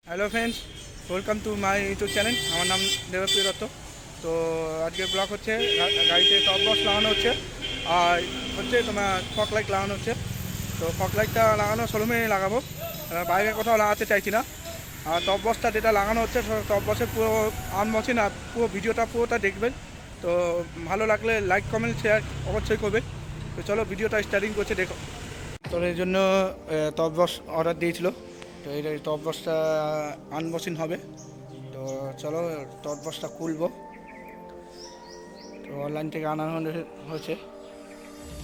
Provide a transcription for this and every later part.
Hello friends, welcome to my YouTube channel. আমার নাম দেবপ্রিয় দত্ত। তো আজকের ব্লগ হচ্ছে গাড়িতে টপ বক্স লাগানো হচ্ছে, আর হচ্ছে তোমার ফগ লাইট লাগানো হচ্ছে। তো ফগ লাইটটা লাগানো শোরুমে লাগাবো, বাইরে কোথাও লাগাতে চাইছি না। আর টপ বক্সটা যেটা লাগানো হচ্ছে, টপ বক্সের পুরো আনবক্সিং আর পুরো ভিডিওটা পুরোটা দেখবেন। তো ভালো লাগলে লাইক কমেন্ট শেয়ার অবশ্যই করবে। তো চলো ভিডিওটা স্টার্টিং করছে, দেখো। তো এই জন্য টপ বক্স অর্ডার দিয়েছিল। তো এই টপ বক্সটা আনবক্সিং হবে। তো চলো টপ বক্সটা খুলবো। তো অনলাইন থেকে আনানো হয়েছে।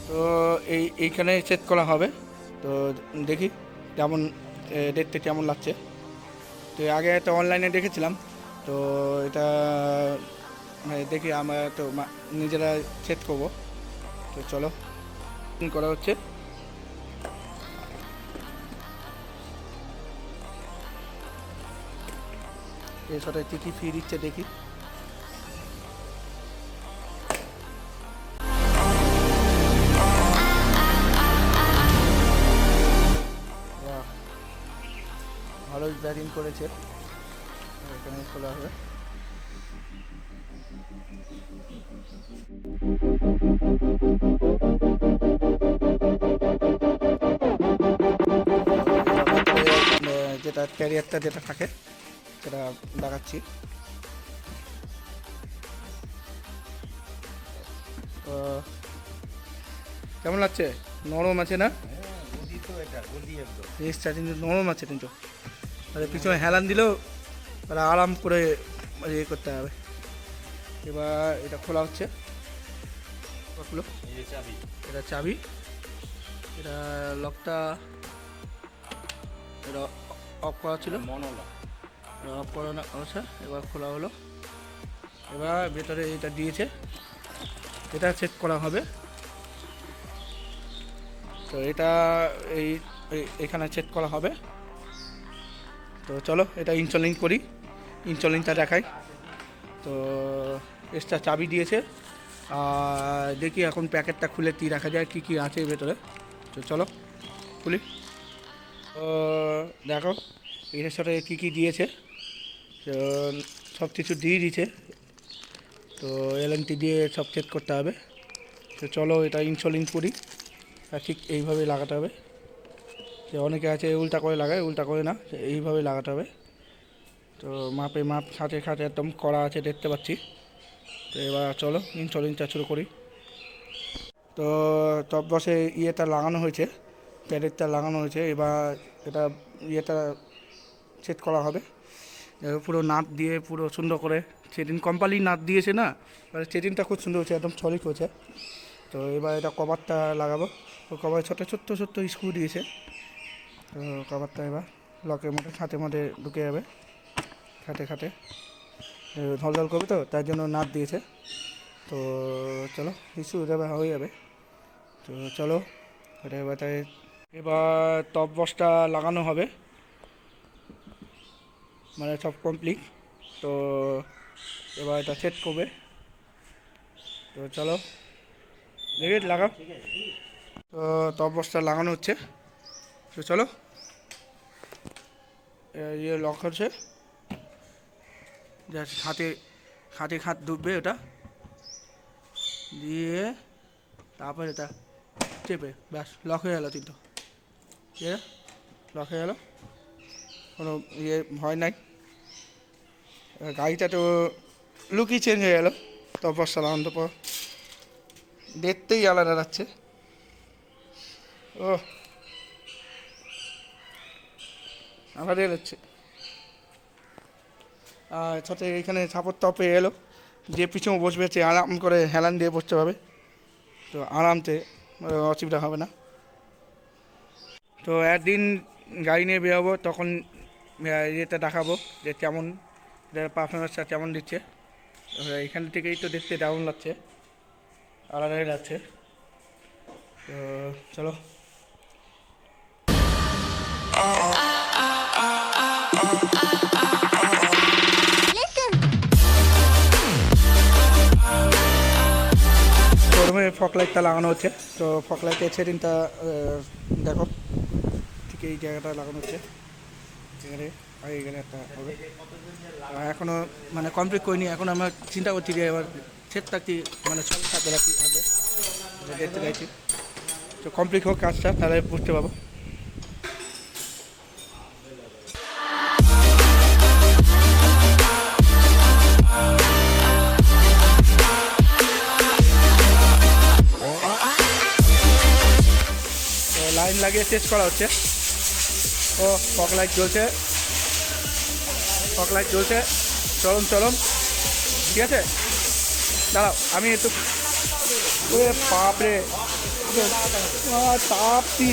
তো এইখানে চেক করা হবে। তো দেখি কেমন দেখতে কেমন লাগছে। তো আগে একটা অনলাইনে দেখেছিলাম। তো এটা দেখি আমরা তো নিজেরা চেক করবো। তো চলো করা হচ্ছে। এর সাথে কী কী ফ্রি দিচ্ছে দেখি। ভালোই ব্যাটিং করেছে। এখানে খোলা হবে। যেটা ক্যারিয়ারটা যেটা থাকে সেটা দেখাচ্ছি। তো কেমন লাগছে? নরম আছে না? জিনিসটা কিন্তু নরম আছে কিন্তু। আর পিছনে হেলান দিলেও তারা আরাম করে ইয়ে করতে হবে। এবার এটা খোলা হচ্ছে। খুলো। এটা চাবি, এটা লকটা এটা অফ করা ছিল, অফ করানো আছে। এবার খোলা হলো। এবার ভেতরে এটা দিয়েছে, এটা চেক করা হবে। তো এটা এখানে চেক করা হবে। তো চলো এটা ইনস্টলিং করি, ইনস্টলিংটা দেখাই। তো এক্সট্রা চাবি দিয়েছে, আর দেখি এখন প্যাকেটটা খুলে কী রাখা যায়, কী কী আছে এর ভেতরে। তো চলো খুলি। তো দেখো এটার সাথে কী কী দিয়েছে। তো সব কিছু দিয়ে দিয়েছে। তো এলএনটি দিয়ে সব চেক করতে হবে। তো চলো এটা ইনস্টলিং করি। আর ঠিক এইভাবে লাগাতে হবে। যে অনেকে আছে উল্টা করে লাগায়, উল্টা করে না, এইভাবে লাগাতে হবে। তো মাপে মাপ খাঁচে খাঁচে একদম করা আছে, দেখতে পাচ্ছি। তো এবার চলো ইনস্টলিংটা শুরু করি। তো টপ বক্সে ইয়েটা লাগানো হয়েছে, প্যাডেরটা লাগানো হয়েছে। এবার এটা ইয়েটা সেট করা হবে। পুরো নাট দিয়ে পুরো সুন্দর করে সেটিং কোম্পানির নাট দিয়েছে না, এবার সেটিংটা খুব সুন্দর হচ্ছে, একদম সলিড হচ্ছে। তো এবার এটা কভারটা লাগাবো। তো কভারে ছোট্ট ছোট্ট ছোট্ট স্ক্রু দিয়েছে। তো কভারটা এবার লকের মধ্যে খাঁটের মধ্যে ঢুকে যাবে, খাটে খাটে ঝলঝল করবে, তো তার জন্য নাট দিয়েছে। তো চলো কিছু এবার হয়ে যাবে। তো চলো এটা এবার টপ বক্সটা লাগানো হবে, মানে সব কমপ্লিট। তো এবার এটা সেট করবে। তো চলো দেখে লাগাও। তো টপ বক্সটা লাগানো হচ্ছে। তো চলো ইয়ে লক হচ্ছে, যা খাঁতে খাঁত ডুববে ওটা দিয়ে, তারপর এটা চেপে ব্যাস লক হয়ে গেলো। কিন্তু ঠিক আছে, লক হয়ে গেলো, কোনো ইয়ে ভয় নাই। গাড়িটা তো লুকই চেঞ্জ হয়ে গেলো টপ বক্সটা লাগানোর পর, দেখতেই আলাদা যাচ্ছে। ও আলাদা যাচ্ছে। আর সাথে এখানে সাপোর্টটা পেয়ে এলো, যে পিছনে বসবে সে আরাম করে হেলান দিয়ে বসতে পারবে। তো আরামতে অসুবিধা হবে না। তো একদিন গাড়ি নিয়ে বেরোবো, তখন ইয়েটা দেখাবো যে কেমন পারফরমেন্সটা কেমন দিচ্ছে। এখান থেকেই তো দেখতে দারুণ লাগছে, আলাদাই লাগছে। তো চলো প্রথমে ফগ লাইটটা লাগানো হচ্ছে। তো ফগ লাইটের সেটিংটা দেখো, ঠিক এই জায়গাটা লাগানো হচ্ছে এখানে। হয়ে গেলে একটা হবে। এখনও মানে কমপ্লিট করিনি, এখন আমরা চিন্তা করছি যে এবার সেটটা কি মানে সব সাথে রাখি হবে, দেখতে চাইছি। তো কমপ্লিট হোক কাজটা, তাহলে বুঝতে পারবো। তো লাইন লাগিয়ে টেস্ট করা হচ্ছে। ও ফগ লাইট জ্বলছে, ফগ লাইট জ্বলছে, চলম চলম, ঠিক আছে। দাঁড়াও আমি একটু, ওরে বাপরে তাপ কি